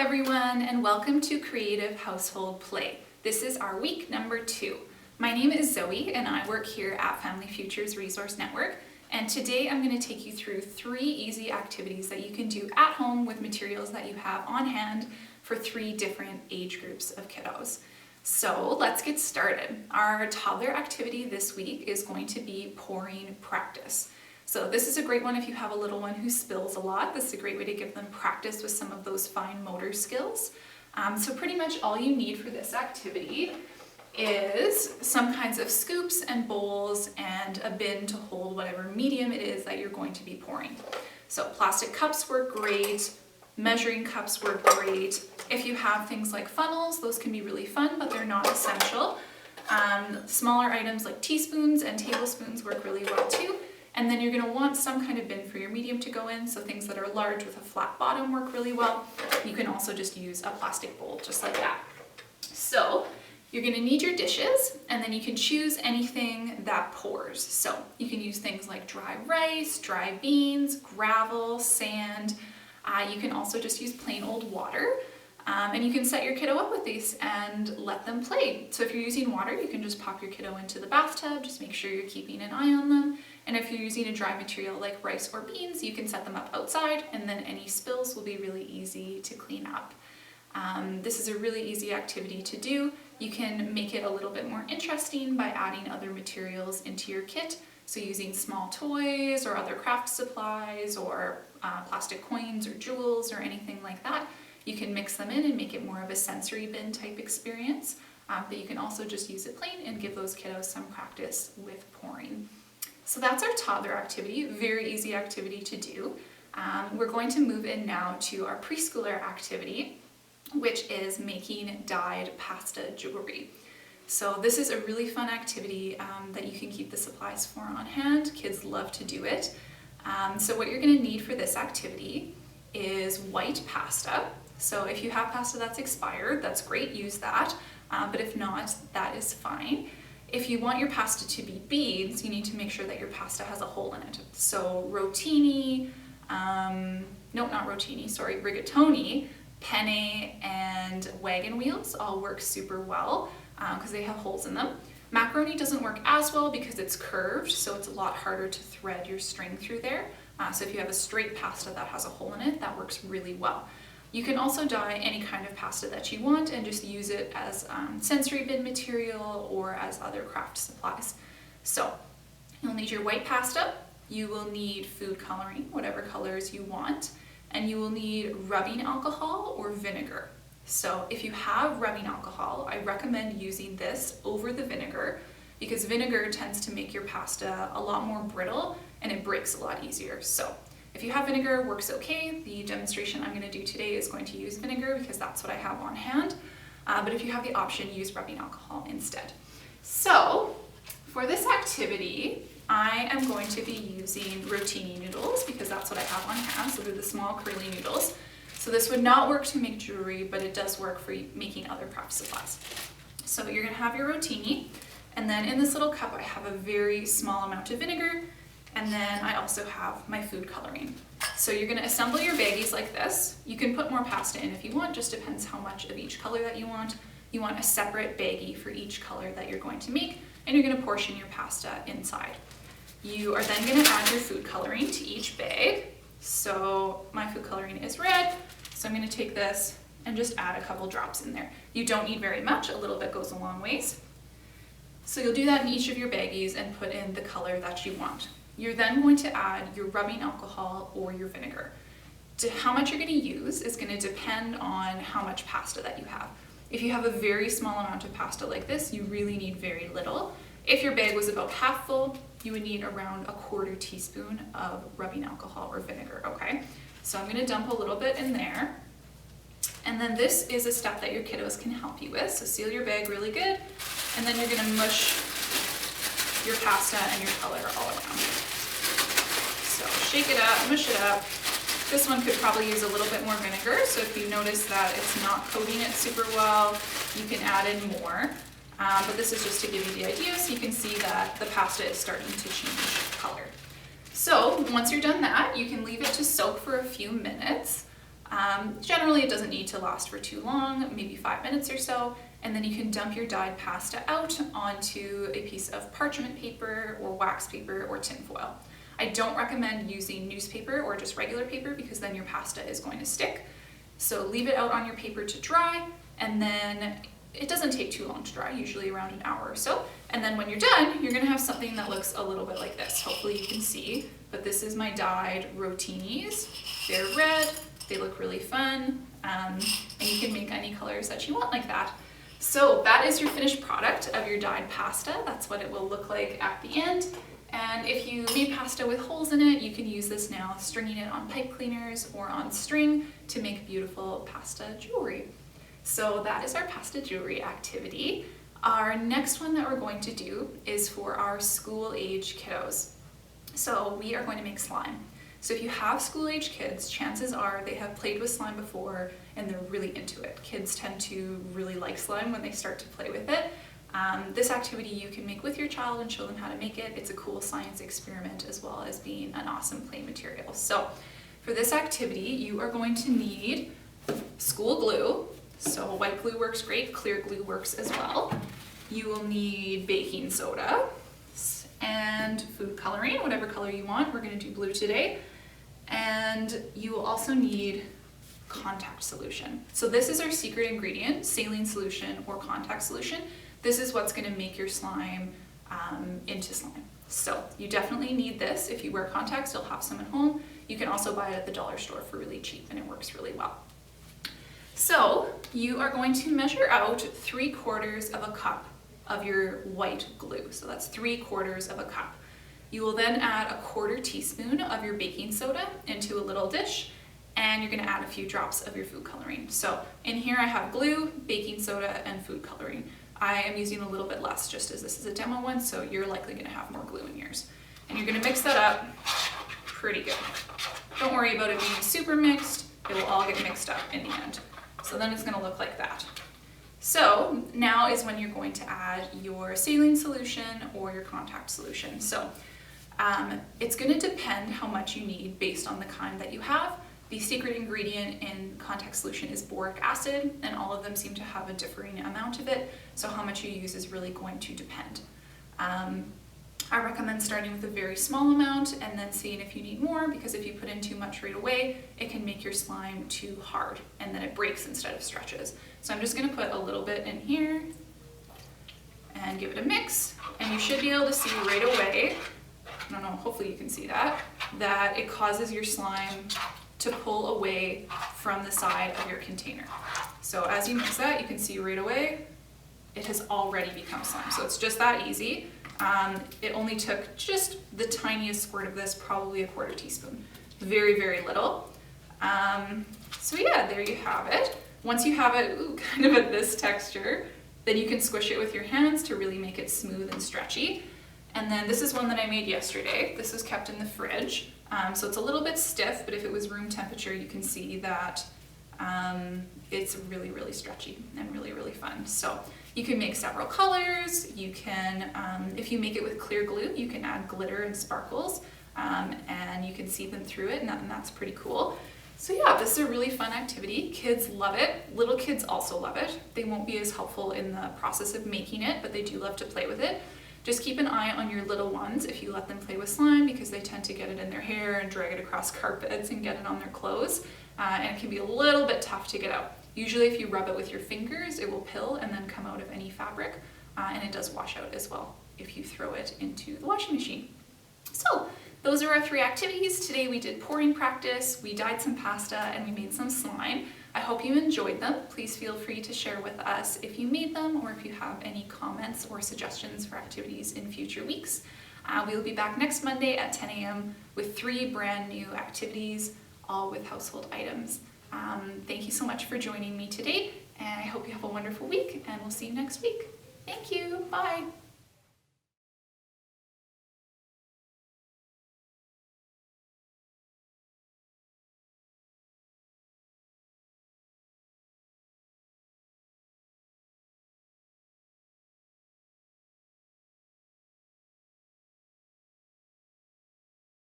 everyone, and welcome to Creative Household Play. This is our week number 2. My name is Zoe and I work here at Family Futures Resource Network, and today I'm going to take you through 3 easy activities that you can do at home with materials that you have on hand for 3 different age groups of kiddos. So let's get started. Our toddler activity this week is going to be pouring practice. So this is a great one if you have a little one who spills a lot. This is a great way to give them practice with some of those fine motor skills. So pretty much all you need for this activity is some kinds of scoops and bowls and a bin to hold whatever medium it is that you're going to be pouring. So plastic cups work great, measuring cups work great. If you have things like funnels, those can be really fun, but they're not essential. Smaller items like teaspoons and tablespoons work really well too. And then you're going to want some kind of bin for your medium to go in, so things that are large with a flat bottom work really well. You can also just use a plastic bowl just like that. So you're going to need your dishes, and then you can choose anything that pours. So you can use things like dry rice, dry beans, gravel, sand. You can also just use plain old water. And you can set your kiddo up with these and let them play. So if you're using water, you can just pop your kiddo into the bathtub, just make sure you're keeping an eye on them. And if you're using a dry material like rice or beans, you can set them up outside, and then any spills will be really easy to clean up. This is a really easy activity to do. You can make it a little bit more interesting by adding other materials into your kit. So using small toys or other craft supplies or plastic coins or jewels or anything like that. You can mix them in and make it more of a sensory bin type experience, but you can also just use it plain and give those kiddos some practice with pouring. So that's our toddler activity, very easy activity to do. We're going to move in now to our preschooler activity, which is making dyed pasta jewelry. So this is a really fun activity that you can keep the supplies for on hand. Kids love to do it. So what you're going to need for this activity is white pasta. So if you have pasta that's expired, that's great, use that. But if not, that is fine. If you want your pasta to be beads, you need to make sure that your pasta has a hole in it. So rigatoni, penne, and wagon wheels all work super well because they have holes in them. Macaroni doesn't work as well because it's curved, so it's a lot harder to thread your string through there. So if you have a straight pasta that has a hole in it, that works really well. You can also dye any kind of pasta that you want and just use it as sensory bin material or as other craft supplies. So you'll need your white pasta, you will need food coloring, whatever colors you want, and you will need rubbing alcohol or vinegar. So if you have rubbing alcohol, I recommend using this over the vinegar because vinegar tends to make your pasta a lot more brittle and it breaks a lot easier. So if you have vinegar, it works okay. The demonstration I'm going to do today is going to use vinegar because that's what I have on hand. But if you have the option, use rubbing alcohol instead. So for this activity, I am going to be using rotini noodles because that's what I have on hand. So they're the small curly noodles. So this would not work to make jewelry, but it does work for making other craft supplies. So you're going to have your rotini, and then in this little cup I have a very small amount of vinegar. And then I also have my food coloring. So you're going to assemble your baggies like this. You can put more pasta in if you want, just depends how much of each color that you want. You want a separate baggie for each color that you're going to make, and you're going to portion your pasta inside. You are then going to add your food coloring to each bag. So my food coloring is red, so I'm going to take this and just add a couple drops in there. You don't need very much, a little bit goes a long ways. So you'll do that in each of your baggies and put in the color that you want. You're then going to add your rubbing alcohol or your vinegar. How much you're going to use is going to depend on how much pasta that you have. If you have a very small amount of pasta like this, you really need very little. If your bag was about half full, you would need around 1/4 teaspoon of rubbing alcohol or vinegar, okay? So I'm going to dump a little bit in there. And then this is a step that your kiddos can help you with. So seal your bag really good, and then you're going to mush your pasta and your color all around. So shake it up, mush it up. This one could probably use a little bit more vinegar, so if you notice that it's not coating it super well, you can add in more. But this is just to give you the idea so you can see that the pasta is starting to change color. So once you're done that, you can leave it to soak for a few minutes. Generally, it doesn't need to last for too long, maybe 5 minutes or so, and then you can dump your dyed pasta out onto a piece of parchment paper or wax paper or tin foil. I don't recommend using newspaper or just regular paper because then your pasta is going to stick. So leave it out on your paper to dry, and then it doesn't take too long to dry, usually around an hour or so. And then when you're done, you're gonna have something that looks a little bit like this. Hopefully you can see, but this is my dyed rotinis. They're red, they look really fun, and you can make any colors that you want like that. So that is your finished product of your dyed pasta. That's what it will look like at the end. And if you made pasta with holes in it, you can use this now, stringing it on pipe cleaners or on string to make beautiful pasta jewelry. So that is our pasta jewelry activity. Our next one that we're going to do is for our school-age kiddos. So we are going to make slime. So if you have school-age kids, chances are they have played with slime before and they're really into it. Kids tend to really like slime when they start to play with it. This activity you can make with your child and show them how to make it. It's a cool science experiment as well as being an awesome play material. So for this activity, you are going to need school glue. So white glue works great, clear glue works as well. You will need baking soda and food coloring, whatever color you want. We're going to do blue today. And you will also need contact solution. So this is our secret ingredient, saline solution or contact solution. This is what's going to make your slime into slime. So you definitely need this. If you wear contacts, you'll have some at home. You can also buy it at the dollar store for really cheap and it works really well. So you are going to measure out 3/4 of a cup of your white glue. So that's 3/4 of a cup. You will then add a 1/4 teaspoon of your baking soda into a little dish, and you're gonna add a few drops of your food coloring. So in here I have glue, baking soda, and food coloring. I am using a little bit less just as this is a demo one, so you're likely gonna have more glue in yours. And you're gonna mix that up pretty good. Don't worry about it being super mixed, it will all get mixed up in the end. So then it's gonna look like that. So now is when you're going to add your saline solution or your contact solution. So it's gonna depend how much you need based on the kind that you have. The secret ingredient in contact solution is boric acid, and all of them seem to have a differing amount of it, so how much you use is really going to depend. I recommend starting with a very small amount and then seeing if you need more, because if you put in too much right away, it can make your slime too hard and then it breaks instead of stretches. So I'm just gonna put a little bit in here and give it a mix, and you should be able to see right away, I don't know, hopefully you can see that it causes your slime to pull away from the side of your container. So as you mix that, you can see right away, it has already become slime. So it's just that easy. It only took just the tiniest squirt of this, probably a 1/4 teaspoon. Very, very little. So yeah, there you have it. Once you have it kind of at this texture, then you can squish it with your hands to really make it smooth and stretchy. And then this is one that I made yesterday. This was kept in the fridge. So it's a little bit stiff, but if it was room temperature, you can see that it's really, really stretchy and really, really fun. So you can make several colors. You can, if you make it with clear glue, you can add glitter and sparkles, and you can see them through it, and that's pretty cool. So yeah, this is a really fun activity. Kids love it. Little kids also love it. They won't be as helpful in the process of making it, but they do love to play with it. Just keep an eye on your little ones if you let them play with slime, because they tend to get it in their hair and drag it across carpets and get it on their clothes, and it can be a little bit tough to get out. Usually if you rub it with your fingers, it will pill and then come out of any fabric, and it does wash out as well if you throw it into the washing machine. So those are our 3 activities. Today we did pouring practice, we dyed some pasta, and we made some slime. I hope you enjoyed them. Please feel free to share with us if you made them or if you have any comments or suggestions for activities in future weeks. We will be back next Monday at 10 a.m. with 3 brand new activities, all with household items. Thank you so much for joining me today, and I hope you have a wonderful week, and we'll see you next week. Thank you. Bye.